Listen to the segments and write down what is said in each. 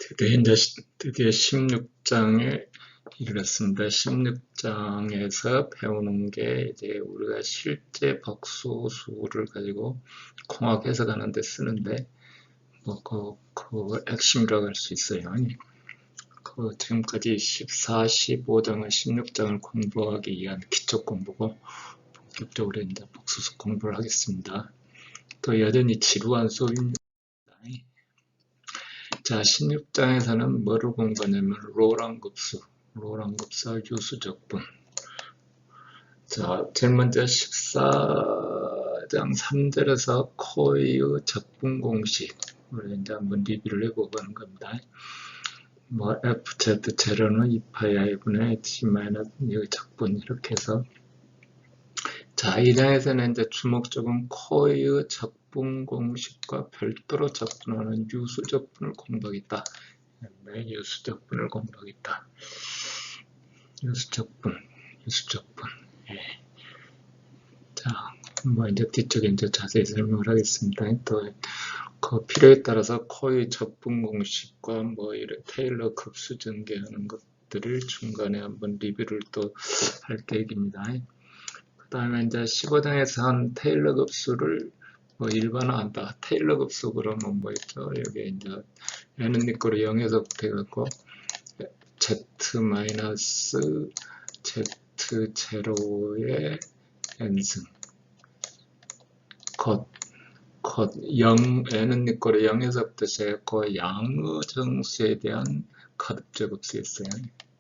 드디어 16장에 이르렀습니다. 16장에서 배우는 게 이제 우리가 실제 복소수를 가지고 공학 해석하는 데 쓰는데 그 핵심이라고 할 수 있어요. 지금까지 14, 15장을 16장을 공부하기 위한 기초 공부고 본격적으로 이제 복소수 공부를 하겠습니다. 또 여전히 지루한 수업입니다. 자, 16장에서는 뭐를 공부하냐면 로랑급수와 유수적분. 자, 제일 먼저 14장 3절에서 코의 적분 공식을 이제 한번 리뷰를 해보고 하는 겁니다. FZ 제로는 2파이 i분의 t 마이너스 이 적분 이렇게 해서 자, 이 장에서는 이제 주목적인 코의 적분 공식과 별도로 적분하는 유수적분을 공부하겠다. 유수적분을 공부하겠다. 유수적분. 예. 자, 이제 뒤쪽에 이제 자세히 설명을 하겠습니다. 또, 그 필요에 따라서 코의 적분 공식과 이런 테일러 급수 전개하는 것들을 중간에 한번 리뷰를 또 할 계획입니다. 그 다음에 이제 15장에서 한 테일러 급수를 일반화한다. 테일러 급수 그러면 있죠? 여기 이제 n은 니꼬로 0에서부터 해갖고 z-z0의 n승 n은 니꼬로 0에서부터 시작했고 양의 정수에 대한 거듭제곱수였어요.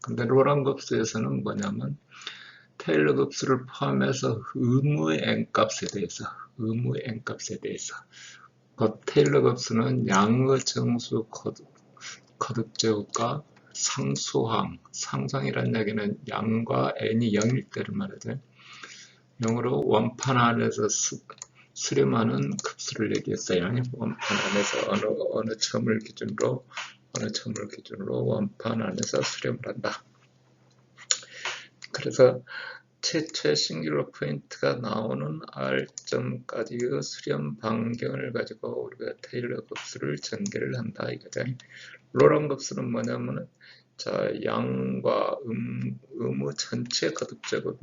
근데 로랑 급수에서는 뭐냐면 테일러 급수를 포함해서 의무의 n값에 대해서 테일러 급수는 양의 정수 거듭제곱과 상수항이라는 얘기는 양과 n이 0일 때를 말하죠. 0으로 원판 안에서 수렴하는 급수를 얘기했어요. 원판 안에서 어느 점을 기준으로 원판 안에서 수렴을 한다. 그래서 최초의 싱귤러 포인트가 나오는 R점까지의 수렴 반경을 가지고 우리가 테일러 급수를 전개를 한다 이거죠. 로랑 급수는 뭐냐면은 자, 양과 의무 전체 거듭제곱.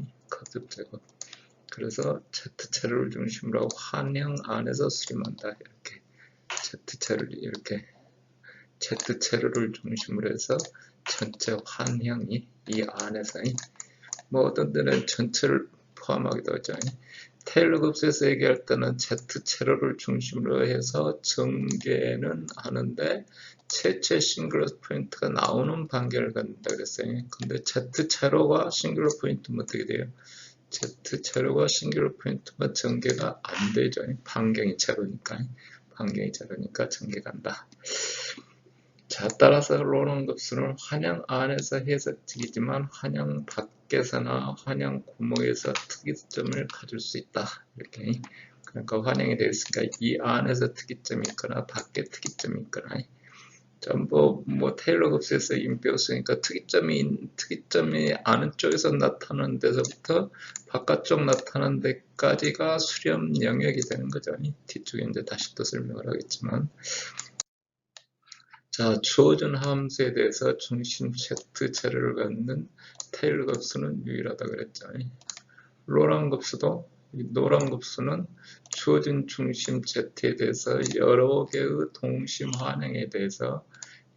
그래서 Z체를 중심으로 환형 안에서 수렴한다. 이렇게 Z체를 중심으로 해서 전체 환형이 이 안에서 어떤 때는 전체를 포함하기도 하죠. 테일러 급수에서 얘기할 때는 Z체로를 중심으로 해서 전개는 하는데 최초의 싱글러 포인트가 나오는 반경을 갖는다 그랬어요. 근데 Z체로가 싱글러 포인트면 어떻게 돼요? Z체로가 싱글러 포인트가 전개가 안 되죠. 반경이 제로니까 전개가 한다. 자, 따라서 로랑 급수는 환형 안에서 해석식이지만 환형 밖에서나 환형 구멍에서 특이점을 가질 수 있다. 이렇게. 그러니까 환형이 되어 있으니까 이 안에서 특이점이 있거나 밖에 특이점이 있거나 전부 테일러 급수에서 이미 배웠으니까 특이점이 아는 쪽에서 나타나는 데서부터 바깥쪽 나타나는 데까지가 수렴 영역이 되는 거죠. 뒤쪽에 이제 다시 또 설명을 하겠지만 자, 주어진 함수에 대해서 중심 Z체를 갖는 테일러 급수는 유일하다 그랬죠. 로랑 급수는 주어진 중심 Z에 대해서 여러 개의 동심 환형에 대해서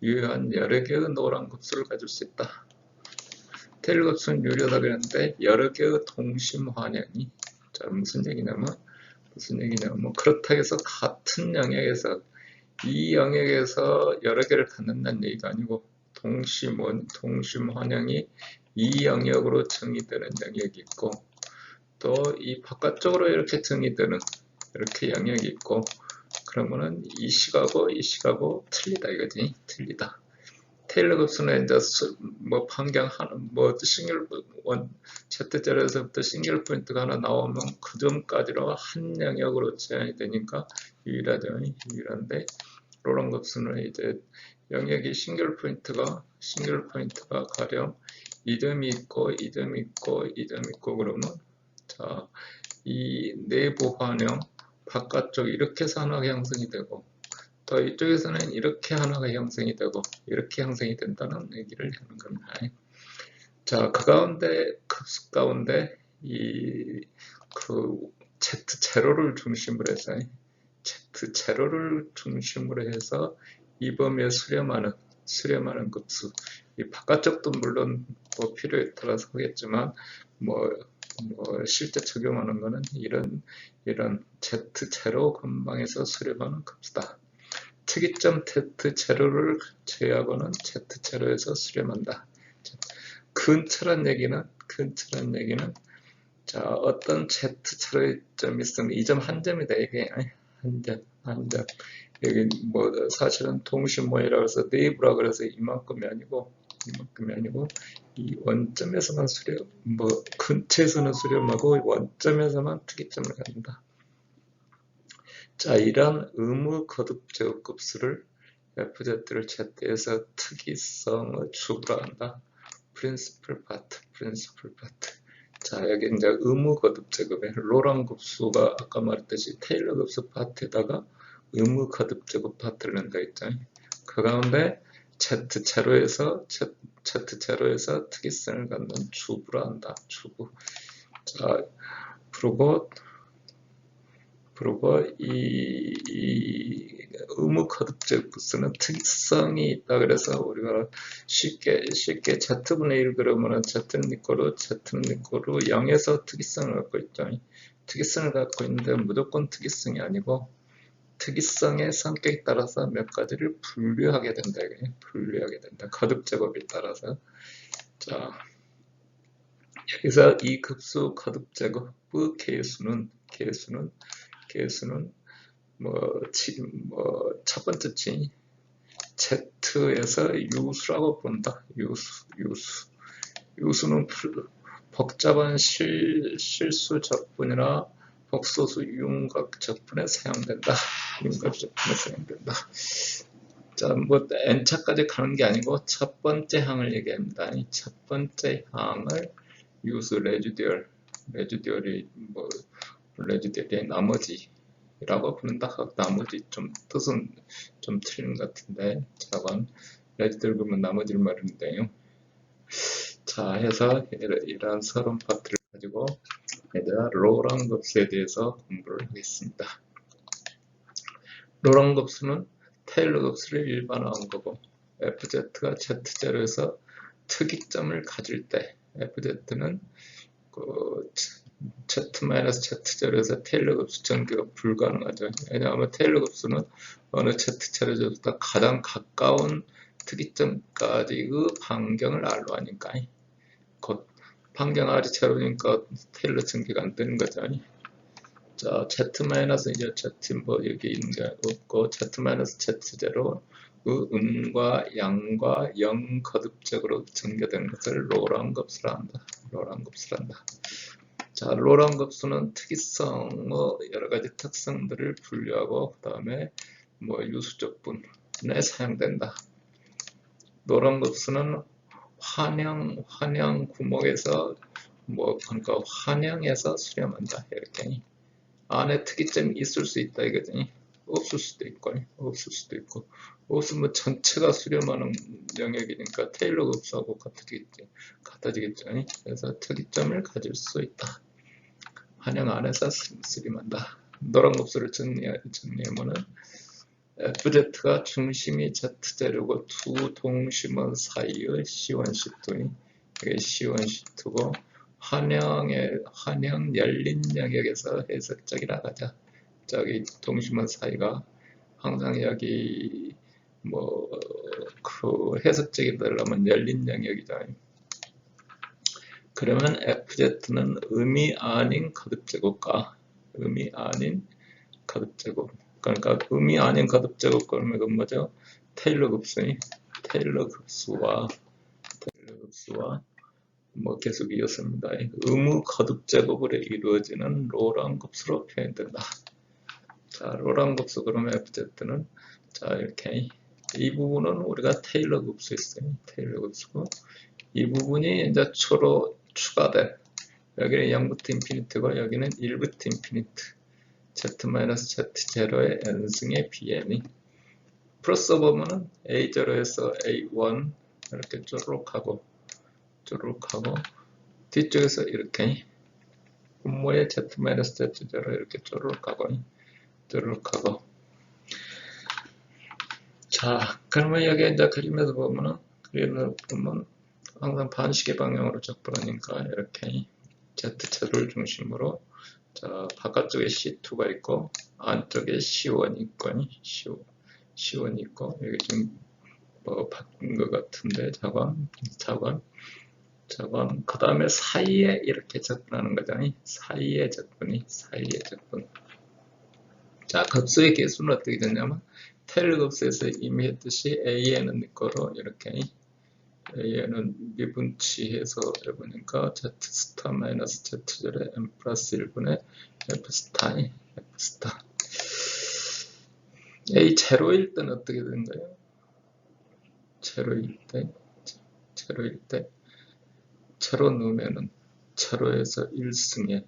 유효한 여러 개의 노랑 급수를 가질 수 있다. 테일러 급수는 유리하다 그랬는데 여러 개의 동심 환형이 자, 무슨 얘기냐면 그렇다고 해서 같은 영역에서 이 영역에서 여러 개를 갖는다는 얘기가 아니고 동심 환형이 이 영역으로 정의되는 영역이 있고 또 이 바깥쪽으로 이렇게 정의되는 이렇게 영역이 있고 그러면은 이 식하고 틀리다 이거지. 틀리다. 테일러 급수는 이제 반경하는 Z자리에서부터 싱글 포인트가 하나 나오면 그 점까지로 한 영역으로 제한이 되니까 유일한데 로랑 급수는 이제 영역이 싱글 포인트가 가령 이 점이 있고 그러면 자, 이 내부 환형 바깥쪽 이렇게 산화 형성이 되고 또 또 이쪽에서는 이렇게 하나가 형성이 되고 이렇게 형성이 된다는 얘기를 하는 겁니다. 자, 그 가운데 급수 가운데 그 Z0를 중심으로 해서 Z0를 중심으로 해서 이 범위에 수렴하는 급수. 이 바깥쪽도 물론 뭐 필요에 따라서 하겠지만 뭐 실제 적용하는 거는 이런 Z0 근방에서 수렴하는 급수다. 특이점 Z0를 제외하고는 Z0에서 수렴한다. 근처란 얘기는 자, 어떤 Z0의 점이 있으면 이 점 한 점이다. 이게 한 점. 여기 뭐 사실은 동심모이라고 해서 네이브라 그래서 이만큼이 아니고 이 원점에서만 수렴, 뭐 근처에서는 수렴하고 원점에서만 특이점을 갖는다. 자, 이런 의무 거듭 제곱급수를 FZ를 Z에서 특이성을 추구로 한다. principal part. 자, 여기 이제 의무 거듭 제곱에 로랑 급수가 아까 말했듯이 테일러 급수 파트에다가 의무 거듭 제곱 파트를 넣는다 했잖아요. 그 가운데 Z0에서 특이성을 갖는 주부로 한다. 주부. 자, 그리고 이 의무 거듭 제곱수는 특이성이 있다. 그래서 우리가 쉽게 Z분의 1 그러면은 Z는 이꼬로 0에서 특이성을 갖고 있죠. 특이성을 갖고 있는데 무조건 특이성이 아니고 특이성의 성격에 따라서 몇 가지를 분류하게 된다. 거듭 제곱에 따라서. 자, 여기서 이 급수 거듭 제곱의 개수는 첫 번째 치 Z에서 유수라고 부른다. 유수는 복잡한 실수 적분이나 복소수 윤곽 적분에 사용된다. 자, 뭐 n차까지 가는 게 아니고 첫 번째 항을 얘기합니다. 이 첫 번째 항을 유수 레지듀얼이 나머지라고 부른다. 나머지 좀 뜻은 좀 틀린 것 같은데, 자관 레지듀얼 그러면 나머지를 말하는데요. 자, 해서 이러한 서론 파트를 가지고 얘들아 로랑 급수에 대해서 공부를 하겠습니다. 로랑 급수는 테일러 급수를 일반화한 거고, FZ가 Z0에서 특이점을 가질 때 FZ는 그 Z-Z0에서 테일러 급수 전개가 불가능하죠. 왜냐하면 테일러 급수는 어느 Z0에서부터 가장 가까운 특이점까지의 반경을 R로 하니까 곧 반경 R이 제로니까 테일러 전개가 안 되는 거죠. 자, Z- 이제 Z 뭐 여기 있는 게 없고 Z-Z0 그 음과 양과 영 거듭적으로 전개되는 것을 로랑 급수라 한다. 자, 로랑 급수는 특이성의 여러 가지 특성들을 분류하고 그 다음에 뭐 유수적분에 사용된다. 로랑 급수는 환영 구목에서 그러니까 환영에서 수렴한다. 이렇게 안에 특이점이 있을 수 있다 이거지. 없을 수도 있고 없으면 전체가 수렴하는 영역이니까 테일러 급수하고 같아지겠죠. 그래서 특이점을 가질 수 있다. 환영 안에서 수렴한다. 노란 급수를 정리하면은 FZ가 중심이 Z0고 두 동심원 사이의 C1, C2인 이게 C1, C2고 환영 열린 영역에서 해석적이라 하자. 저기 동심원 사이가 항상 여기 그 해석적이 되려면 열린 영역이죠. 그러면 FZ는 의미 아닌 거듭제곱과 의미 아닌 거듭제곱. 그러니까 의미 아닌 거듭제곱 그러면 그건 뭐죠? 테일러 급수와 계속 이었습니다. 의무 거듭제곱으로 이루어지는 로랑 급수로 표현된다. 자, 로랑 급수 그러면 FZ는 자, 이렇게 이 부분은 우리가 테일러 급수 있어요. 테일러 급수고 이 부분이 이제 초로 추가된 여기는 0부터 인피니트고 여기는 1부터 인피니트 Z-Z0의 n승의 bn이 플러스 보면은 A0에서 A1 이렇게 쪼르륵 하고 뒤쪽에서 이렇게 분모의 Z-Z0 이렇게 쪼르륵 하고 자, 그러면 여기 이제 그림에서 보면 항상 반시계 방향으로 접근하니까 이렇게 Z체를 중심으로 자, 바깥쪽에 C2가 있고 안쪽에 C1이 있고 C1이 있고 여기 좀 뭐 바뀐 것 같은데 자관 그 다음에 사이에 이렇게 접근하는 거잖아요. 사이에 접근. 자, 급수의 개수는 어떻게 되냐면 테일러 급수에서 이미 했듯이 AN은 네 거로 이렇게 AN은 미분치해서 해보니까 Z 스타 마이너스 Z절에 M 플러스 1분의 F 스타이 F 스타. A 제로일 때는 어떻게 되는 거예요? 제로일 때 제로 넣으면은 제로에서 1승의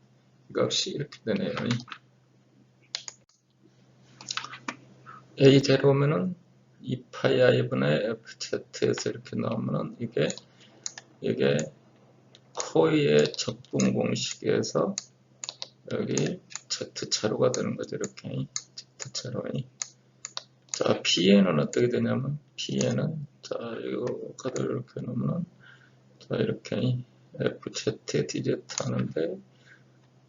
값이 이렇게 되네요. A 제로면은 2파이 i분의 FZ에서 이렇게 나오면은 이게 코이의 적분 공식에서 여기 Z차로가 되는 거죠. 이렇게 Z차로. 자, P에는 어떻게 되냐면 P에는 자, 이거 카드 이렇게 놓으면 자, 이렇게 FZ DZ 하는데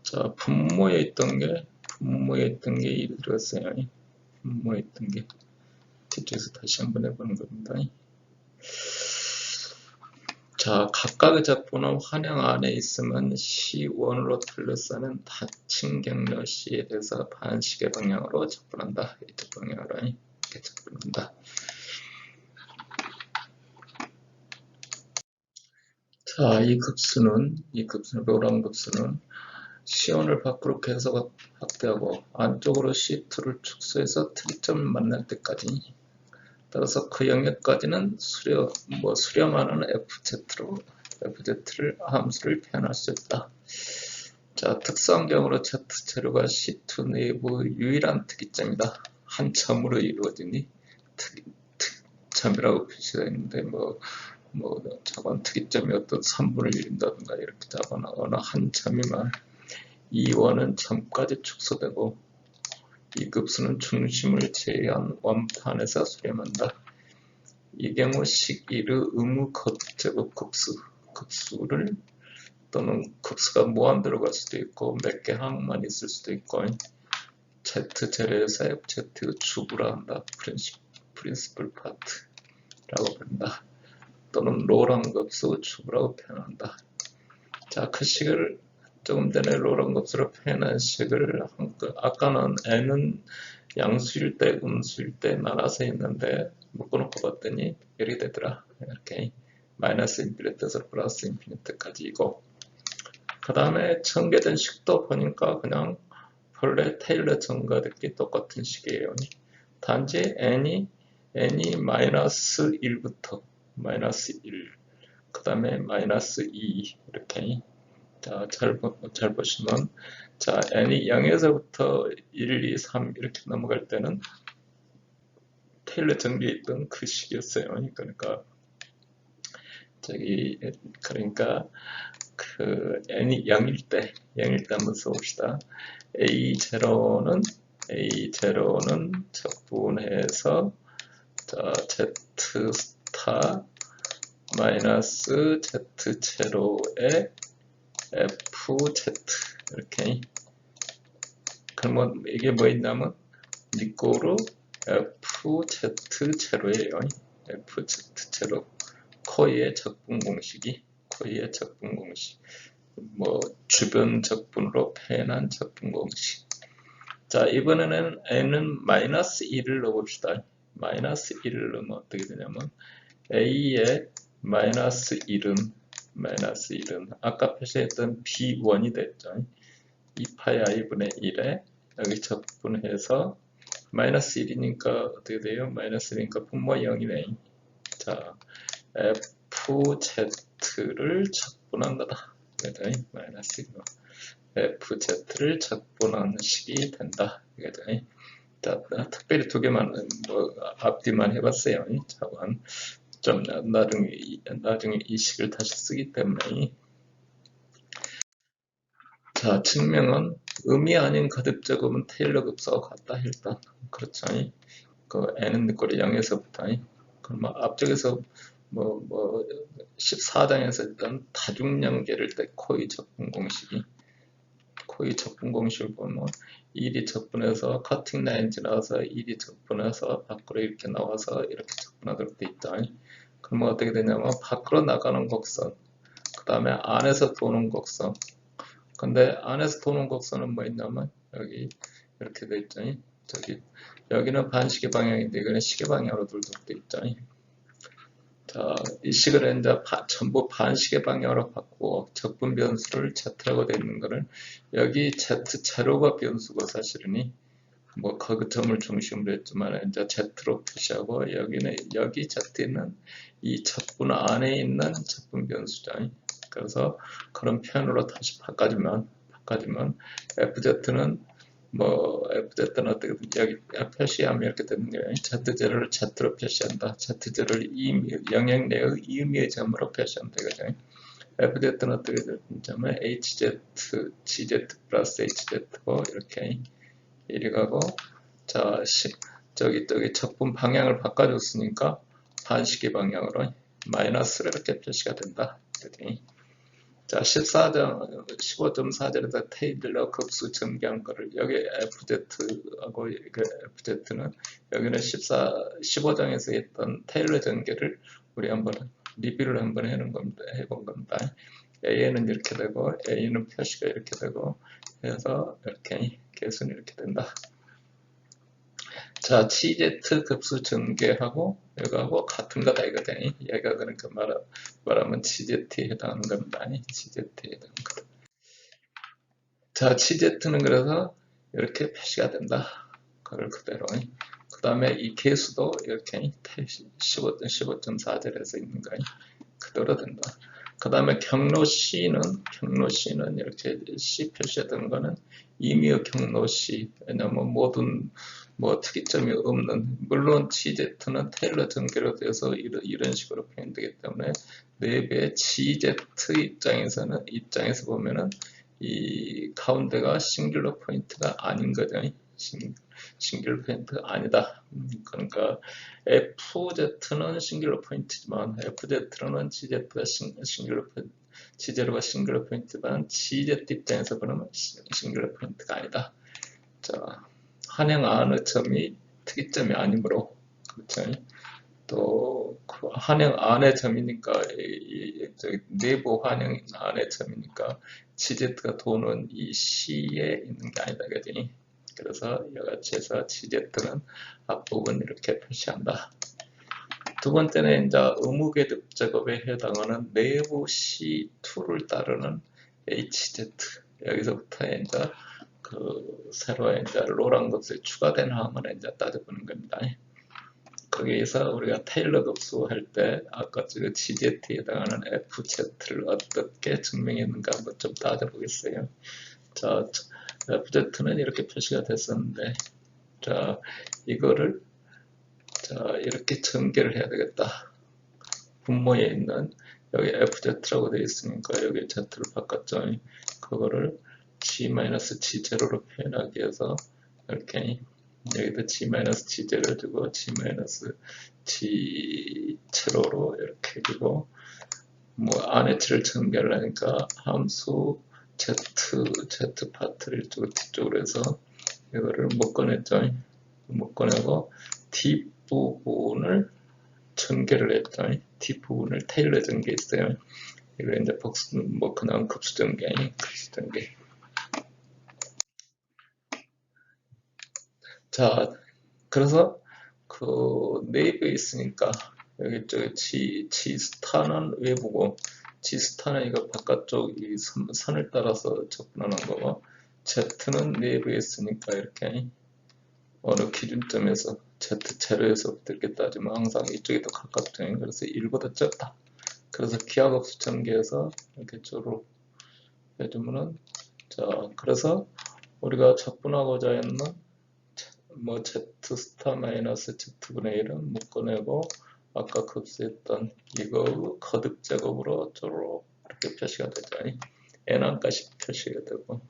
자, 분모에 있던 게 1이 들어갔어요. 분모에 있던 게 뒤쪽에서 다시 한번 해보는 겁니다. 자, 각각의 적분은 환영 안에 있으면 C1으로 틀렸으면 닫힌 경로 C에 대해서 반시계 방향으로 접근한다. 이쪽 방향으로 이렇게 접근한다. 자, 이 급수는 로랑 급수는 C1을 밖으로 계속 확대하고 안쪽으로 C2를 축소해서 트리점을 만날 때까지 따라서 그 영역까지는 수렴하는 FZ를 함수를 표현할 수 있다. 자, 특수한 경우로 Z체로가 C2 내부 유일한 특이점이다. 한 점으로 이루어지니 특점이라고 표시되어 있는데 자관 특이점이 어떤 3분의 1인다든가 이렇게 잡아나거나 한 점이면 이 원은 점까지 축소되고 이 급수는 중심을 제외한 원판에서 수렴한다. 이 경우 식1의 의무 제곱 급수를 또는 급수가 무한대로 갈 수도 있고 몇 개 항만 있을 수도 있고 Z제로에서 FZ의 주부라 한다. 프린시플 파트라고 부른다. 또는 로랑 급수 주부라고 표현한다. 자, 그 식을 조금 전에 로랑 급수로 표현한 식을 아까는 n은 양수일 때, 음수일 때 나눠서 있는데 묶어놓고 봤더니 이렇게 되더라. 이렇게 마이너스 인피니트에서 플러스 인피니트까지이고 그 다음에 전개된 식도 보니까 그냥 본래 테일러 전가듣기 똑같은 식이에요. 단지 n이 마이너스 1부터 마이너스 1, 그 다음에 마이너스 2 이렇게 자, 잘 보시면 자, n이 0에서부터 1, 2, 3 이렇게 넘어갈 때는 테일러 정비에 있던 그 식이었어요. 그러니까 그 n이 0일 때 한번 써봅시다. A0는 적분해서 자, Z 스타 마이너스 Z 제로의 FZ 이렇게 그러면 이게 뭐 있냐면 니꼬로 FZ 제로예요. FZ 제로 코이의 적분 공식 주변 적분으로 표현한 적분 공식. 자, 이번에는 n은 마이너스 1을 넣어봅시다. 마이너스 1을 넣으면 어떻게 되냐면 a의 마이너스 1은 아까 표시했던 b1이 됐죠. 2파이 i분의 1에 여기 적분해서 마이너스 1이니까 어떻게 돼요? 마이너스 1이니까 분모 0이네. 자, FZ를 적분한다. 마이너스 1로 FZ를 적분하는 식이 된다. 특별히 두 개만 앞뒤만 해봤어요. 자관 좀 나중에 이 식을 다시 쓰기 때문에. 자, 증명은 의미 아닌 거듭 제곱은 테일러 급수와 같다. 일단 그렇죠. 그 n은 꼴이 0에서부터 그러면 앞쪽에서 14장에서 했던 다중연계를 때 코의 적분 공식을 보면 1이 적분해서 커팅 라인 지나서 1이 적분해서 밖으로 이렇게 나와서 이렇게 적분하도록 돼 있다. 그러면 어떻게 되냐면 밖으로 나가는 곡선, 그 다음에 안에서 도는 곡선. 근데 안에서 도는 곡선은 뭐 있냐면 여기 이렇게 돼 있죠. 여기는 반시계 방향인데 이거는 시계 방향으로 돌도록 돼 있죠. 자, 이 식을 이제 전부 반시계 방향으로 바꾸고 적분 변수를 Z라고 되어 있는 거를 여기 Z 제로가 변수고 사실은 그 점을 중심으로 했지만 이제 Z로 표시하고 여기 Z는 이 적분 안에 있는 적분 변수죠. 그래서 그런 표현으로 다시 바꿔주면 FZ는 FZ는 어떻게 여기 표시하면 이렇게 되는 거예요. Z제를 Z로 표시한다. Z제를 영역 내의 의미의 점으로 표시한다. 이거죠. FZ는 어떻게 되냐면 HZ, GZ 플러스 HZ고 이렇게 이리 가고 자, 저기 적분 방향을 바꿔줬으니까 반시계 방향으로 마이너스로 이렇게 표시가 된다. 자, 15.4절에서 테일러 급수 전개한 거를 여기 FZ하고 FZ는 여기는 15장에서 했던 테일러 전개를 우리 한번 리뷰를 한번 해본 겁니다. A는 이렇게 되고 A는 표시가 이렇게 되고 해서 이렇게 개수는 이렇게 된다. 자, CZ 급수 전개하고 이거하고 같은 거다 이거다. 얘가 그러니까 말하면 CZ에 해당하는 겁니다. CZ에 해당하는 거다. 자, CZ는 그래서 이렇게 표시가 된다. 그걸 그대로. 그 다음에 이 개수도 이렇게 15.4절에서 있는 거 그대로 된다. 그 다음에 경로 C는 이렇게 C 표시했던 거는 임의의 경로 C. 왜냐면 모든 특이점이 없는, 물론 GZ는 테일러 전개로 돼서 이런 식으로 표현되기 때문에 내부의 GZ 입장에서 보면은 이 가운데가 싱귤러 포인트가 아닌 거죠. 싱귤러 포인트가 아니다. 그러니까 FZ는 싱귤러 포인트지만 FZ는 GZ가 GZ가 싱귤러 포인트지만 GZ 입장에서 보면 싱귤러 포인트가 아니다. 자, 한행 안의 점이 특이점이 아니므로 그렇죠. 또 그 한행 안의 점이니까 내부 한행 안의 점이니까 GZ가 도는 이 C에 있는 게 아니다. 그지? 그래서 이같이 해서 GZ는 앞부분 이렇게 표시한다. 두 번째는 이제 의무궤습 작업에 해당하는 내부 C2를 따르는 HZ. 여기서부터 이제 새로 이제 로랑 급수에 추가된 항을 이제 따져보는 겁니다. 거기에서 우리가 테일러 급수 할 때 아까 GZ에 해당하는 FZ를 어떻게 증명했는가 한번 좀 따져보겠어요. 자, FZ는 이렇게 표시가 됐었는데, 자, 이거를 이렇게 전개를 해야 되겠다. 분모에 있는 여기 FZ라고 되어 있으니까 여기 Z를 바꿨죠. 그거를 G-G0로 표현하기 위해서 이렇게 여기다 G-G0를 두고 G-G0로 이렇게 두고 안에 G를 전개를 하니까 함수 Z 파트를 뒤쪽으로 해서 이거를 못 꺼냈죠. 못 꺼내고 뒷부분을 전개를 했죠. 뒷부분을 테일러 전개했어요. 이거 이제 그냥 급수 전개. 자, 그래서 네이버에 있으니까 여기 G스타는 외부고 G스타는 이거 바깥쪽 이 선을 따라서 접근하는 거고 Z는 네이버에 있으니까 이렇게 어느 기준점에서 Z0에서부터 이렇게 따지면 항상 이쪽이 더 가깝죠. 그래서 1보다 적다. 그래서 기하급수 전개해서 이렇게 쪽으로 해주면은 자, 그래서 우리가 접근하고자 했는 뭐 z 스타 마이너스 z분의 1은 묶어내고 아까 급수했던 이거 거듭 제곱으로 쪼록 이렇게 표시가 되죠. n항까지 표시가 되고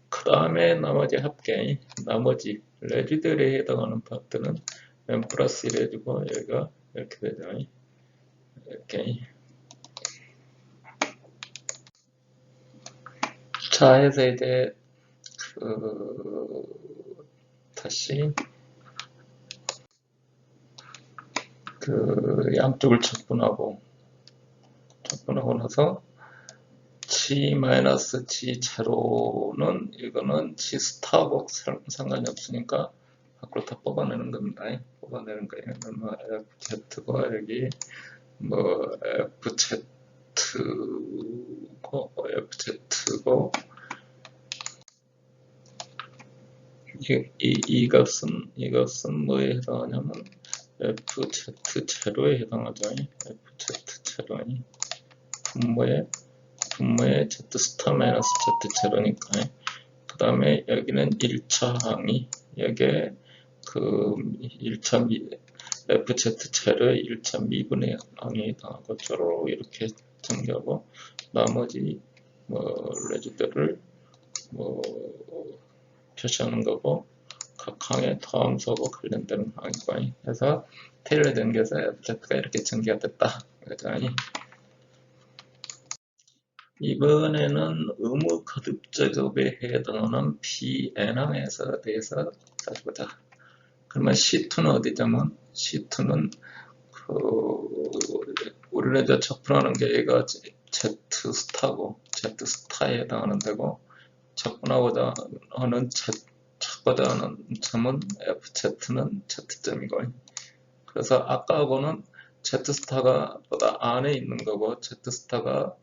그 다음에 나머지 합계 나머지 레지들에 해당하는 파트는 n 플러스 1 해주고 여기가 이렇게 되죠. 이렇게 자 해서 이제 다시 양쪽을 척분하고 나서 g-g 제로는 이거는 g 스타하고 상관이 없으니까 밖으로 다 뽑아내는 겁니다. 뽑아내는 거예요. 뭐 fz고 여기 뭐 fz고 이 값은 뭐에 해당하냐면 fz 제로에 해당하죠. fz 제로니 분모의 z 스타 마이너스 z 제로니까 그 다음에 여기는 1차 항이 여기에 그 1차 fz 제로의 1차 미분의 항이 해당하고 쪼로 이렇게 정리하고 나머지 뭐 레지들을 뭐 표시하는 거고 각 항의 더함수하고 관련되는 항이고 해서 테일러 전개에서 fz가 이렇게 전개가 됐다. 그죠? 이번에는 의무 거듭 제곱에 해당하는 Pn항에서 대해서 살펴보자. 그러면 C2는 어디냐면 C2는 우리는 이제 적분하는 게 얘가 Z 스타고 Z 스타에 해당하는 데고 적분하고자 하는 찾고자 하는 점은 FZ는 Z점이고 그래서 아까하고는 Z 스타가 보다 안에 있는 거고 Z 스타가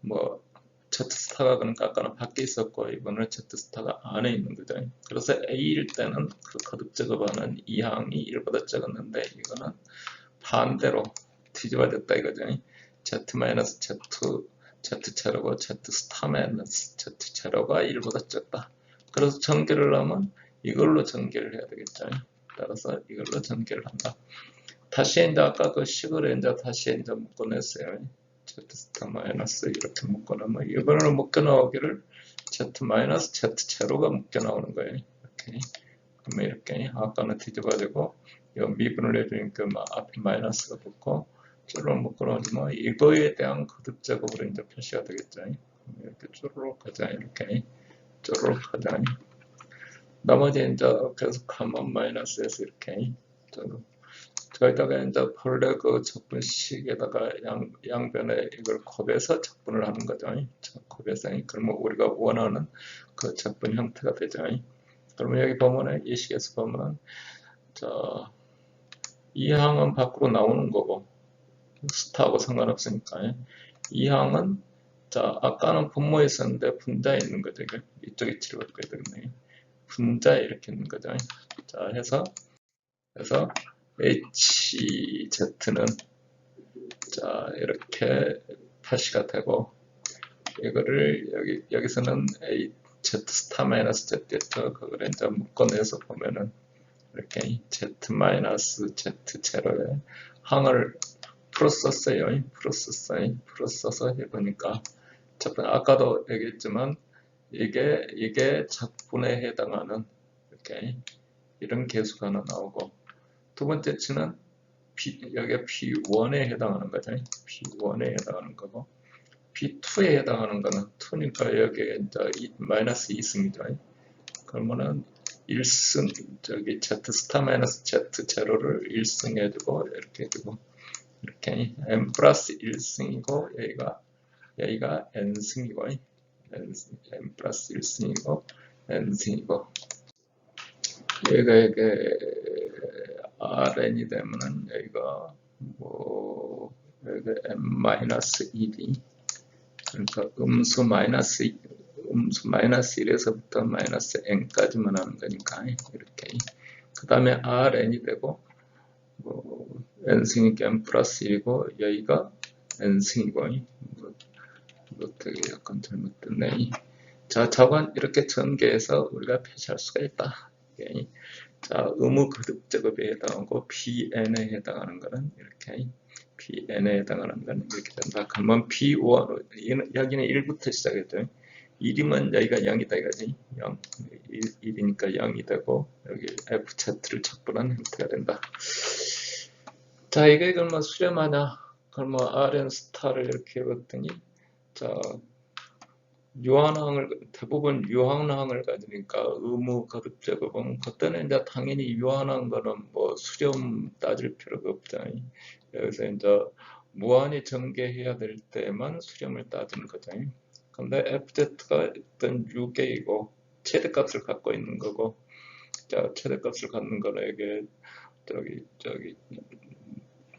뭐 Z스타가 그러니까 아까는 밖에 있었고 이번에 Z스타가 안에 있는 거죠. 그래서 A일 때는 그 거듭 제곱하는 이 항이 1보다 적었는데 이거는 반대로 뒤집어졌다 이거죠. Z-Z 제로고 Z스타 마이너스 Z 제로가 1보다 적다. 그래서 전개를 하면 이걸로 전개를 해야 되겠죠. 따라서 이걸로 전개를 한다. 다시 이제 아까 그 식을 이제 다시 이제 묶어냈어요. Z 스타 마이너스 이렇게 묶어놓으면 이번에는 묶여나오기를 Z 마이너스 Z 제로가 묶여나오는 거예요. 이렇게. 그러면 이렇게 아까는 뒤집어지고 이 미분을 해주니까 앞에 마이너스가 붙고 쪼르륵 묶어놓으면 이거에 대한 거듭 제곱으로 이제 표시가 되겠죠. 이렇게 쪼르륵 하자 이렇게 쪼르륵 하자. 나머지 이제 계속 가만 마이너스에서 이렇게 쪼르륵. 저기다가 이제 본래 그 적분식에다가 양변에 이걸 곱해서 적분을 하는 거죠. 곱해서 그러면 우리가 원하는 그 적분 형태가 되죠. 그러면 여기 보면은 이 식에서 보면은 이 항은 밖으로 나오는 거고 스타하고 상관없으니까 이 항은 아까는 분모에 있었는데 분자에 있는 거죠. 이쪽에 치료가 되겠네요. 분자에 이렇게 있는 거죠. 해서 HZ는 이렇게 표시가 되고 이거를 여기서는 Z 스타 마이너스 Z였죠. 그걸 이제 묶어내서 보면은 이렇게 Z 마이너스 Z 제로에 항을 풀었었어요. 풀었어서 해보니까 아까도 얘기했지만 이게 적분에 해당하는 이렇게 이런 개수가 하나 나오고 두 번째 치는 여기가 P1에 해당하는 거죠. P1에 해당하는 거고 P2에 해당하는 거는 2니까 여기에 이제 마이너스 2승이죠. 그러면은 1승 Z 스타 마이너스 Z 제로를 1승 해주고 이렇게 해주고 이렇게 n 플러스 1승이고 여기가 n승이고 n 플러스 1승이고 n승이고 여기가 Rn이 되면은 여기가 여기가 n-1이 그러니까 음수 마이너스 1에서부터 마이너스 n까지만 하는 거니까 이렇게 그 다음에 Rn이 되고 n승이니까 n 플러스 1이고 여기가 n승이고 이것도 약간 잘못됐네. 저건 이렇게 전개해서 우리가 표시할 수가 있다. 이렇게. 자, 의무 거듭 작업에 해당하고 BN에 해당하는 거는 이렇게 BN에 해당하는 건 이렇게 된다. 그러면 B1 여기는 1부터 시작했죠. 1이면 여기가 0이다 이거지. 0, 1이니까 0이 되고 여기 FZ를 척분한 형태가 된다. 자, 이게 그러면 수렴하냐? 그러면 RN 스타를 이렇게 해봤더니 자, 대부분 유한항을 가지니까 의무 거듭 작업은 그때는 이제 당연히 유한한 거는 뭐 수렴 따질 필요가 없잖아요. 여기서 이제 무한히 전개해야 될 때만 수렴을 따지는 거잖아요. 근데 FZ가 어떤 유계이고 최대값을 갖고 있는 거고, 자, 최대값을 갖는 거는 이게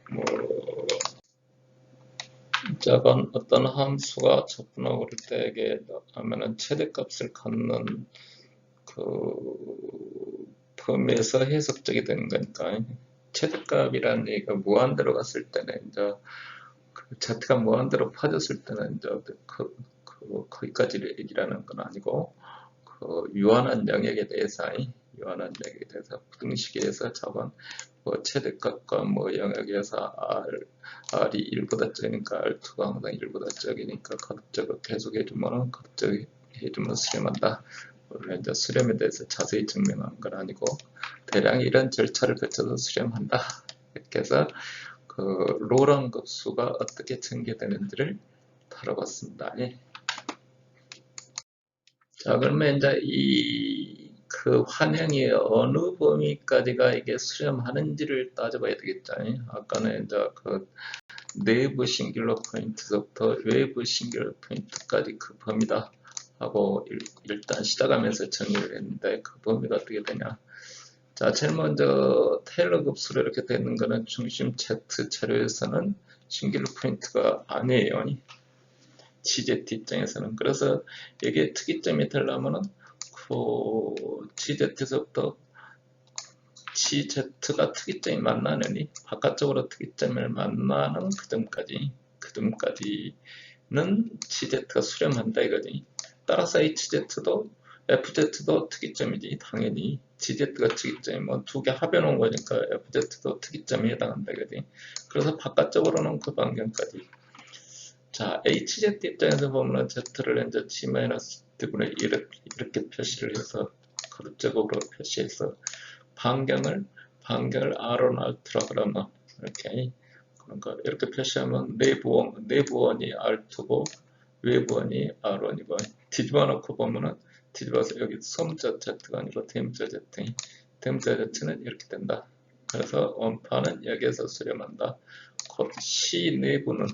뭐 작은 어떤 함수가 적분하고 그럴 때 이게 하면은 최대값을 갖는 그 범위에서 해석적이 되는 거니까, 최대값이라는 얘기가 무한대로 갔을 때는 이제 그 Z가 무한대로 퍼졌을 때는 이제 거기까지 얘기라는 건 아니고, 그 유한한 영역에 대해서 부등식에서 적은 뭐 최대값과 뭐 영역에서 R이 1보다 적으니까 R2가 항상 1보다 적으니까 거듭적을 계속 해주면 해주면 수렴한다. 물론 이제 수렴에 대해서 자세히 증명한 건 아니고 대략 이런 절차를 거쳐서 수렴한다. 이렇게 해서 그 로랑 급수가 어떻게 전개되는지를 다뤄봤습니다. 자, 그러면 이제 그 환형이 어느 범위까지가 이게 수렴하는지를 따져봐야 되겠죠. 아까는 이제 그 내부 싱귤러 포인트부터 외부 싱귤러 포인트까지 그 범위다 하고 일단 시작하면서 정의를 했는데 그 범위가 어떻게 되냐. 자, 제일 먼저 테일러 급수로 이렇게 되는 거는 중심 Z 자료에서는 싱귤러 포인트가 아니에요. GZ 입장에서는. 그래서 이게 특이점이 되려면은 그 GZ에서부터 GZ가 특이점이 만나느니 바깥쪽으로 특이점을 만나는 그 점까지는 GZ가 수렴한다 이거지. 따라서 HZ도 FZ도 특이점이지. 당연히 GZ가 특이점이면 두 개 합해놓은 거니까 FZ도 특이점에 해당한다 이거지. 그래서 바깥쪽으로는 그 반경까지. 자, HZ 입장에서 보면 Z를 이제 G-D분의 이렇게 표시를 해서 거듭적으로 표시해서 반경을 R원 R2라 그러면 그러니까 이렇게 표시하면 내부원이 R2고 외부원이 R1이고 뒤집어 놓고 보면은 뒤집어서 여기 소문자 Z가 아니고 대문자 Z는 이렇게 된다. 그래서 원파는 여기에서 수렴한다. 곧 C 내부는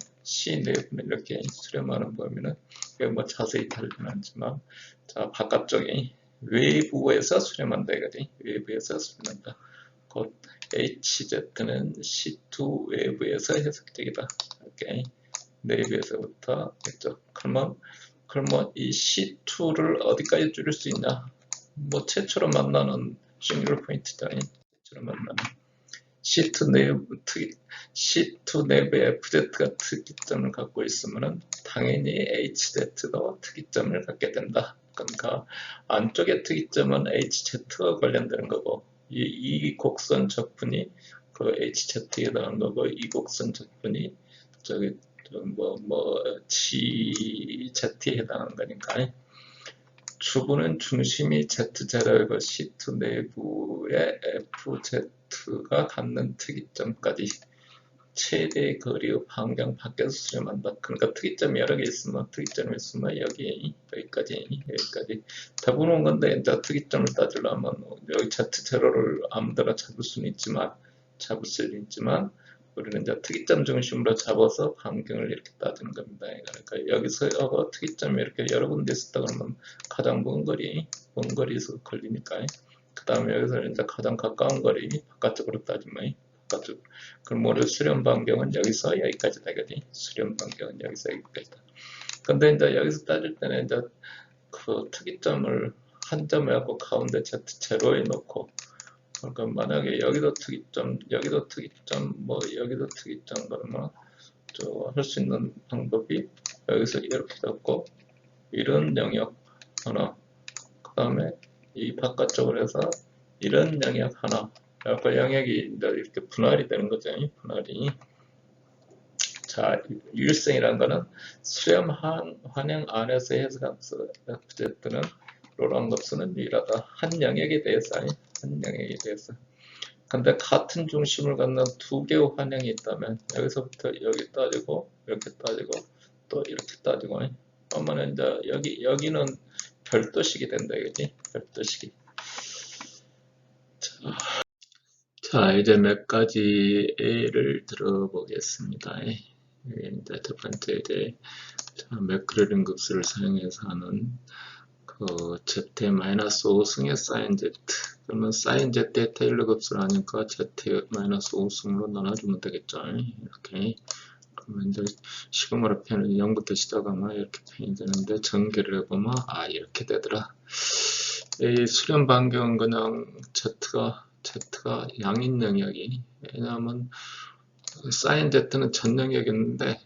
이렇게 수렴하는 범위는 여기 뭐 자세히 다루진 않지만, 자, 바깥쪽이 외부에서 수렴한다 이거지. 외부에서 수렴한다. 곧 HZ는 C2 외부에서 해석적이다. 이렇게 내부에서부터 했죠. 그러면 이 C2를 어디까지 줄일 수 있냐? 뭐 최초로 만나는 싱글 포인트잖아요. 최초로 만나는 C2 내부에 FZ가 특이점을 갖고 있으면 당연히 HZ도 특이점을 갖게 된다. 그러니까 안쪽의 특이점은 HZ와 관련되는 거고 이 곡선 적분이 그 HZ에 해당하는 거고 이 곡선 적분이 GZ에 해당하는 거니까 주부는 중심이 Z0이고 C2 내부의 FZ가 갖는 특이점까지 최대 거리의 반경 밖에서 수렴한다. 그러니까 특이점이 여러 개 있으면 여기까지 대부분 건데 이제 특이점을 따지려면 여기 Z0를 아무데나 잡을 수는 있지만 우리는 이제 특이점 중심으로 잡아서 반경을 이렇게 따지는 겁니다. 그러니까 여기서 특이점이 이렇게 여러 군데 있었다 그러면 가장 먼 거리에서 걸리니까 그 다음에 여기서 이제 가장 가까운 거리 바깥쪽으로 따지면 바깥쪽. 그럼 우리 수렴 반경은 여기서 여기까지 되거든. 수렴 반경은 여기서 여기까지다. 근데 이제 여기서 따질 때는 이제 그 특이점을 한 점에 하고 가운데 Z0에 놓고, 그러니까 만약에 여기도 특이점, 여기도 특이점 그러면 할 수 있는 방법이 여기서 이렇게 잡고 이런 영역 하나, 그 다음에 이 바깥쪽으로 해서 이런 영역 하나. 그 영역이 이제 이렇게 분할이 되는 거죠. 분할이. 자, 유일성이라는 거는 수렴 환영 안에서 해석함수 Fz는 로랑 값수는 유일하다. 한 영역에 대해서 한 영역에 대해서. 근데 같은 중심을 갖는 두 개의 환영이 있다면 여기서부터 여기 따지고 이렇게 따지고 또 이렇게 따지고 그러면 이제 여기는 별도식이 된다 이거지. 별도식이. 자, 이제 몇 가지 예를 들어보겠습니다. 이제 첫 번째 이제 맥크레린 급수를 사용해서 하는 그 Z-5승의 사인 Z. 그러면 사인 Z의 테일러 급수를 하니까 Z-5승으로 나눠주면 되겠죠. 이렇게. 그러면 이제 식음으로 표현은 0부터 시작하면 이렇게 표현이 되는데 전개를 해보면 이렇게 되더라. 이 수렴 반경은 그냥 Z가 양인 영역이, 왜냐하면 사인 Z는 전 영역이었는데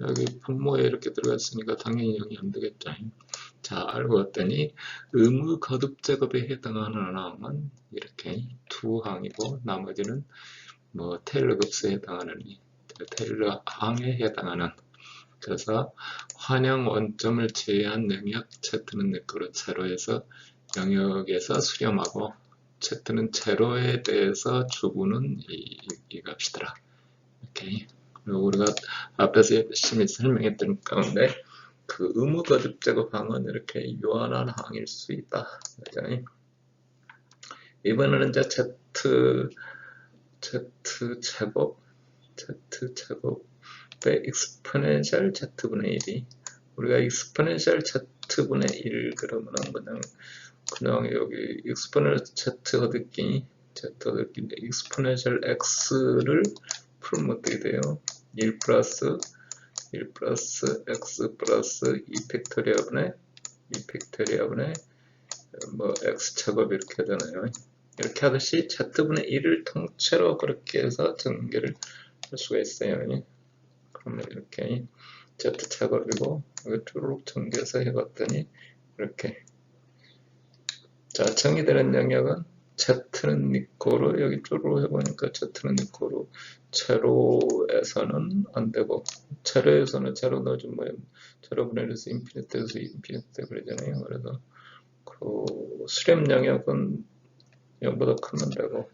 여기 분모에 이렇게 들어갔으니까 당연히 0이 안 되겠죠. 자, 알고 봤더니 의무 거듭 작업에 해당하는 항은 이렇게 두 항이고 나머지는 뭐 테일러 급수에 해당하는 테일러 항에 해당하는. 그래서 환영 원점을 제외한 영역 Z는 내거로 제로에서 영역에서 수렴하고 Z는 제로에 대해서 주구는 이 값이더라. 이렇게. 그리고 우리가 앞에서 열심히 설명했던 가운데 그 의무 거듭 제곱항은 이렇게 유한한 항일 수 있다. 그죠? 이번에는 이제 Z 제곱의 익스포넨셜 Z분의 1이 우리가 익스포넨셜 Z분의 1 그러면은 그냥 여기 익스포넨셜 Z 거듭기 익스포넨셜 X를 풀면 어떻게 돼요? 1 플러스 x 플러스 2 팩토리아분의 뭐 x 제곱 이렇게 되나요? 이렇게 하듯이 z분의 1을 통째로 그렇게 해서 전개를 할 수가 있어요. 그러면 이렇게 z 제곱이고 여기 쭉 전개해서 해봤더니 이렇게. 자, 정의되는 영역은 Z는 니코로 여기 쭉 해보니까 Z는 니코로 제로에서는 안 되고 제로에서는 제로 넣어주면 제로 분해해서 인피니트에서 인피니트 그러잖아요. 그래서 그 수렴 영역은 0보다 크면 되고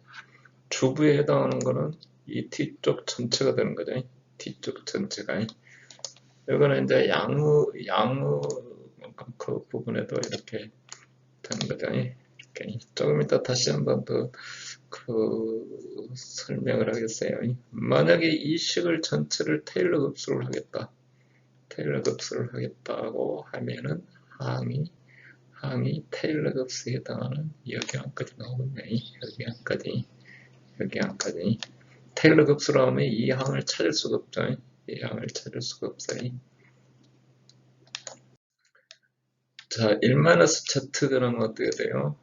주부에 해당하는 거는 이 T쪽 전체가 되는 거죠. T쪽 전체가. 이거는 이제 양의 그 부분에도 이렇게 되는 거죠. 이렇게. 조금 이따 다시 한번 더 설명을 하겠어요. 만약에 이 식을 전체를 테일러 급수를 하겠다고 하면은 항이 테일러 급수에 해당하는 여기 안까지 나오겠네. 여기 안까지. 테일러 급수로 하면 이 항을 찾을 수가 없죠. 이 항을 찾을 수가 없어요. 자, 1-z 그러면 어떻게 돼요?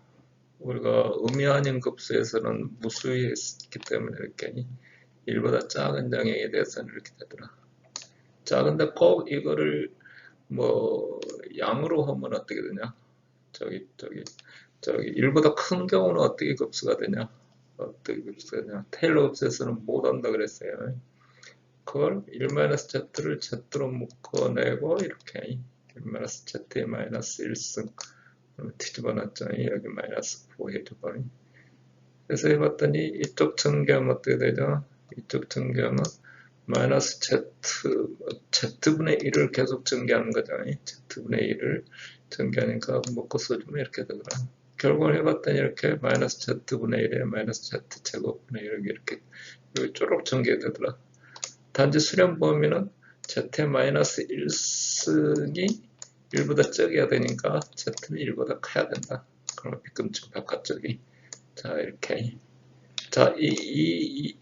우리가 의미환영 급수에서는 무수히 했기 때문에 이렇게 1보다 작은 영역에 대해서는 이렇게 되더라. 자, 근데 꼭 이거를 뭐 양으로 하면 어떻게 되냐? 저기 1보다 큰 경우는 어떻게 급수가 되냐? 테일러 급수에서는 못 한다 그랬어요. 그걸 1-z를 z로 묶어내고 이렇게 1-z의 -1승 뒤집어 놨잖아요. 여기 -9 해줘버려. 그래서 해봤더니 이쪽 전개하면 어떻게 되죠? 이쪽 전개하면 Z분의 1을 계속 전개하는 거잖아요. Z분의 1을 전개하니까 묶어 써주면 이렇게 되더라. 결국을 해봤더니 이렇게 Z분의 1에 Z 제곱분의 1 이렇게 여기 쪼록 전개되더라. 단지 수렴 범위는 Z-1승이 1보다 적어야 되니까 Z는 1보다 커야 된다. 그럼 뒤꿈치 바깥쪽이. 자, 이렇게. 자, 이게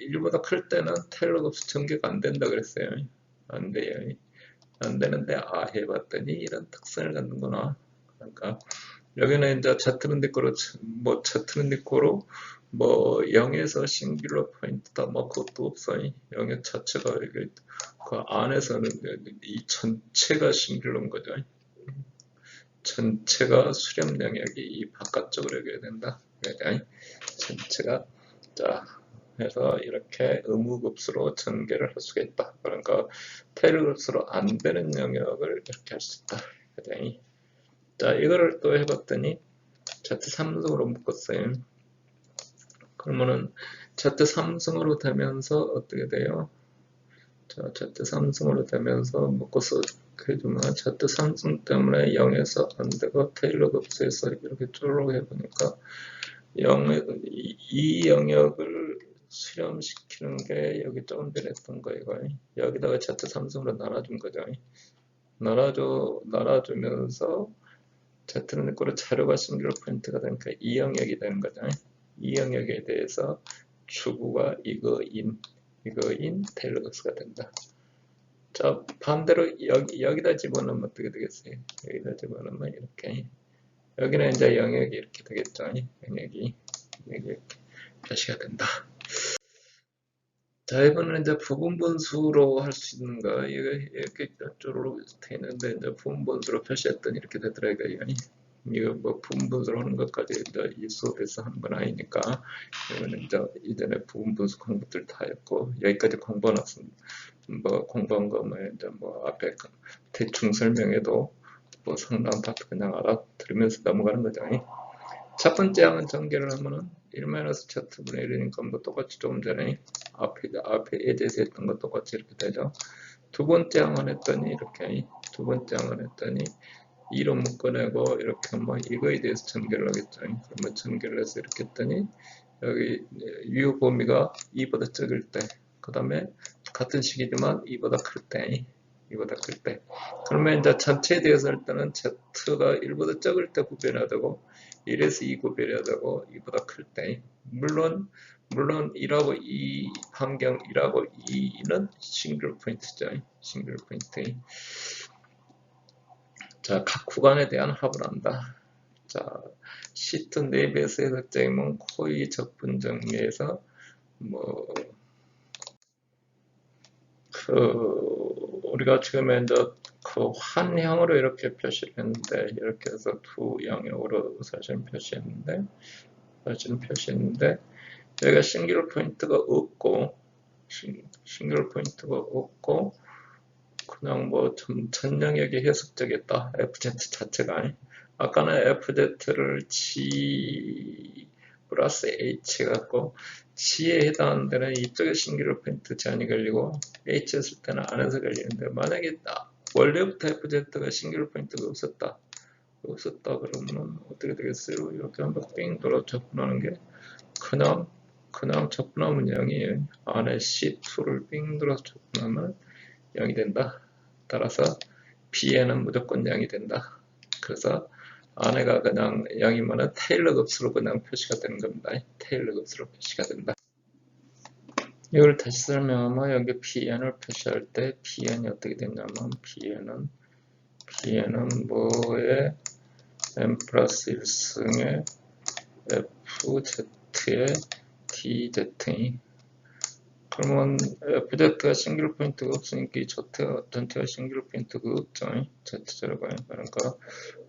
1보다 클 때는 테일러 급수 전개가 안 된다 그랬어요. 안 돼요. 안 되는데, 해봤더니 이런 특성을 갖는구나. 그러니까, 여기는 이제 Z는 니꼬로, 뭐 0에서 싱귤러 포인트다 뭐 그것도 없어요. 0의 자체가 그 안에서는 이 전체가 싱귤러인 거죠. 전체가 수렴 영역이 이 바깥쪽으로 여겨야 된다. 그러니까 전체가 자 해서 이렇게 의무급수로 전개를 할 수가 있다. 그러니까 테일급수로 안 되는 영역을 이렇게 할 수 있다. 그러니까 자 이거를 또 해봤더니 Z3승으로 묶었어요. 그러면은 Z3승으로 되면서 어떻게 돼요? 자, Z3승으로 되면서 묶어서 해주면 Z3승 때문에 0에서 안 되고 테일러 급수에서 이렇게 쭉 해보니까 이 영역을 수렴시키는 게 여기 조금 전에 했던 거 이거 여기다가 Z3승으로 나눠준 거죠. 나눠주면서 Z는 거로 자료가 싱글 포인트가 되니까 이 영역이 되는 거죠. 이 영역에 대해서 추구가 이거인 테일러 급수가 된다. 자 반대로 여기다 집어넣으면 어떻게 되겠어요? 여기다 집어넣으면 이렇게 여기는 이제 영역이 이렇게 되겠죠. 영역이 이렇게 표시가 된다. 자 이번에는 이제 부분 분수로 할 수 있는 거 이렇게 쪼르륵 돼 있는데 이제 부분 분수로 표시했더니 이렇게 되더라고요. 이거 뭐 부분 분수로 하는 것까지 이제 이 수업에서 하는 건 아니니까 이거는 이제 이전에 부분 분수 공부들 다 했고 여기까지 공부해놨습니다. 뭐 공부한 거 뭐 이제 뭐 앞에 대충 설명해도 뭐 상당 파트 그냥 알아들으면서 넘어가는 거죠. 첫 번째 항은 전개를 하면은 1-z분의 1이니까 뭐 똑같이 조금 전에 앞에 예제에서 했던 거 똑같이 이렇게 되죠. 두 번째 항은 했더니 이렇게 두 번째 항은 했더니 2로 묶어내고 이렇게 뭐 이거에 대해서 전개를 하겠죠. 그러면 전개를 해서 이렇게 했더니 여기 유효 범위가 2보다 적을 때, 그 다음에 같은 식이지만 2보다 클 때, 그러면 이제 전체에 대해서 할 때는 Z가 1보다 적을 때 구별해야 되고, 1에서 2 구별해야 되고, 2보다 클 때. 물론 1하고 2 반경 1하고 2는 싱글 포인트죠. 싱글 포인트. 자, 각 구간에 대한 합을 한다. 자, 시트 내부에서 해석적이면 코의 적분 정리에서 우리가 지금 이제 그 환형으로 이렇게 표시를 했는데 이렇게 해서 두 영역으로 사실은 표시했는데 여기가 싱글 포인트가 없고 그냥 뭐 전 영역이 해석적이었다. FZ 자체가 아까는 FZ를 G 플러스 H 갖고 G에 해당하는 데는 이쪽에 싱글 포인트 제한이 걸리고 H 했을 때는 안에서 걸리는데 만약에 원래부터 FZ가 싱글 포인트가 없었다 그러면 어떻게 되겠어요? 이렇게 한번 삥 돌아 접근하는 게 그냥 접근하면 0이에요. 안에 C2를 삥 돌아서 접근하면 0이 된다. 따라서 B에는 무조건 0이 된다. 그래서 안에가 그냥 0이면 테일러 급수로 그냥 표시가 되는 겁니다. 테일러 급수로 표시가 된다. 이걸 다시 설명하면 여기 Bn을 표시할 때 Bn이 어떻게 되냐면 Bn은 뭐에 n 플러스 1승의 FZ의 DZ 그러면 FZ가 싱글 포인트가 없으니까 이 전체가 싱글 포인트가 없죠. Z자료가 그러니까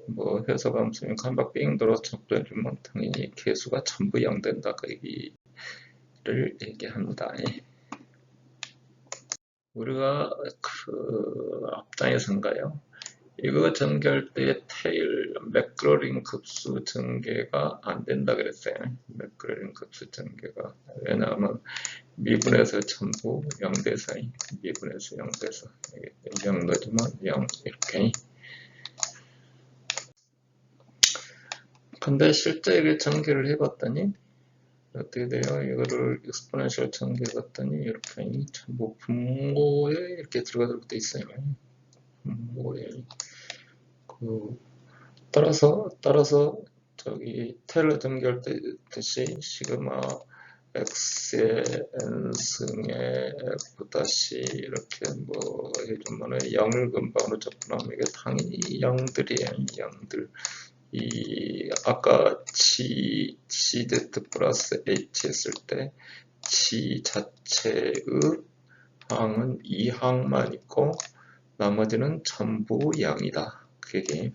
뭐 해석함수니까 한박 삥 돌아서 접근해주면 당연히 개수가 전부 0 된다 그 얘기를 얘기합니다. 우리가 그 앞장에서인가요? 이거 전개할 때 테일 맥그러링 급수 전개가 안 된다 그랬어요. 맥그러링 급수 전개가 왜냐하면 미분에서 전부 0대서 미분에서 0대서 0 넣어주면 0 이렇게. 근데 실제 이게 전개를 해봤더니 어떻게 돼요? 이거를 익스포넨셜 전개해봤더니 이렇게 전부 분모에 이렇게 들어가도록 돼 있어요. 분모에 따라서 저기 테일러 전개할 때 듯이 시그마 x의 n승의 f 다시 이렇게 뭐 해주면은 0을 근방으로 접근하면 이게 당연히 0들이에요. 0들. 이 아까 GZ 플러스 H 했을 때 G 자체의 항은 2항만 있고 나머지는 전부 0이다. 그게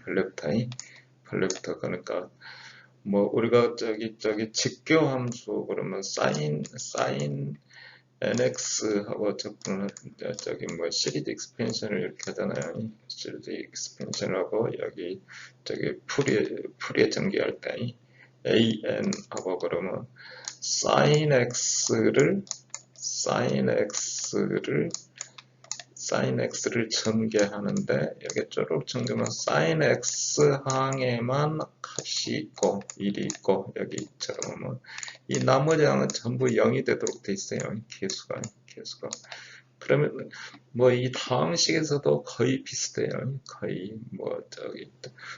밸류부터 그러니까 뭐 우리가 저기 직교 함수 그러면 sin nx 하고 저기 뭐 시리즈 익스펜션을 이렇게 하잖아요. 시리즈 익스펜션하고 여기 저기 풀이에 전개할 때 an 하고 그러면 sin x를 전개하는데 여기 쪼록 전개하면 sin x 항에만 값이 있고 1이 있고 여기처럼 뭐 이 나머지 항은 전부 0이 되도록 돼 있어요. 개수가 그러면 뭐 이 다항식에서도 거의 비슷해요. 거의 뭐 저기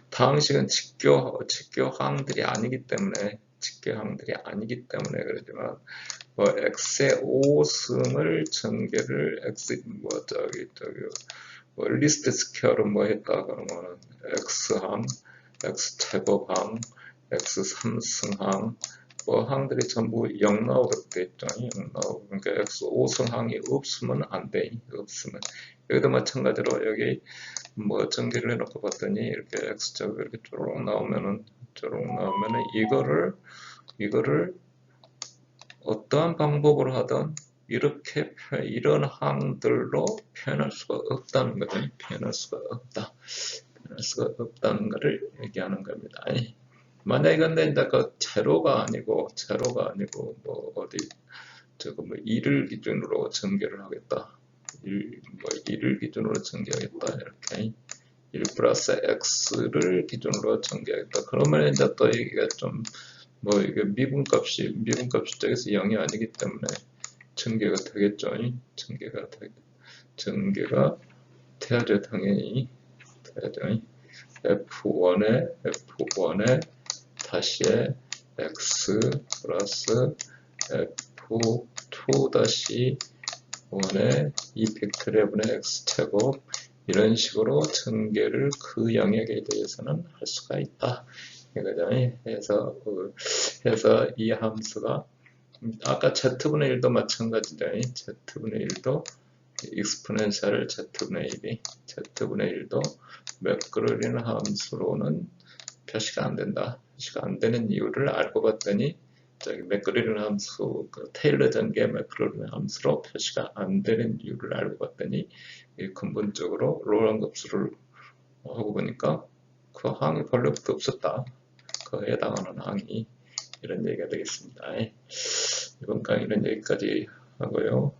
다항식은 직교항들이 아니기 때문에 그러지만 뭐 x의 5승을 전개를 x 뭐 리스트 스퀘어로 뭐 했다 그러면은 x항, x제곱항, x3승항 뭐 항들이 전부 0 나오도록 돼 있죠. 0 나오고 그러니까 x 5승항이 없으면 안 돼. 없으면 여기도 마찬가지로 여기 뭐 전개를 해놓고 봤더니 이렇게 x제곱 이렇게 쪼록 나오면은 이거를 어떠한 방법으로 하든 이런 항들로 표현할 수가 없다는 거죠. 표현할 수가 없다는 것을 얘기하는 겁니다. 만약에 근데 이제 그 제로가 아니고 뭐 어디 저거 뭐 1을 기준으로 전개를 하겠다. 1을 기준으로 전개하겠다. 이렇게 1 플러스 x를 기준으로 전개하겠다. 그러면 이제 또 이게 좀 뭐 이게 미분값이 저기서 0이 아니기 때문에 전개가 되겠죠. 전개가 돼야죠. 당연히 돼야죠. F1에 다시에 x 플러스 F2 다시 1에 2 팩토리얼분의 x제곱 이런 식으로 전개를 그 영역에 대해서는 할 수가 있다. 이거죠. 해서 이 함수가 아까 z분의 1도 마찬가지죠. z분의 1도 익스포넨셜 z분의 1도 매끄러리는 함수로는 표시가 안 된다. 표시가 안 되는 이유를 알고 봤더니 저기 매끄러리는 함수, 그 테일러 전개 매끄러리는 함수로 표시가 안 되는 이유를 알고 봤더니 근본적으로 로랑 급수를 하고 보니까 그 항이 별로 없었다. 그에 해당하는 항이 이런 얘기가 되겠습니다. 이번 강의는 여기까지 하고요.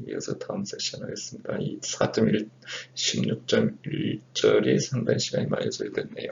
이어서 다음 세션 하겠습니다. 이 4.1, 16.1절이 상당히 시간이 많이 소요됐네요.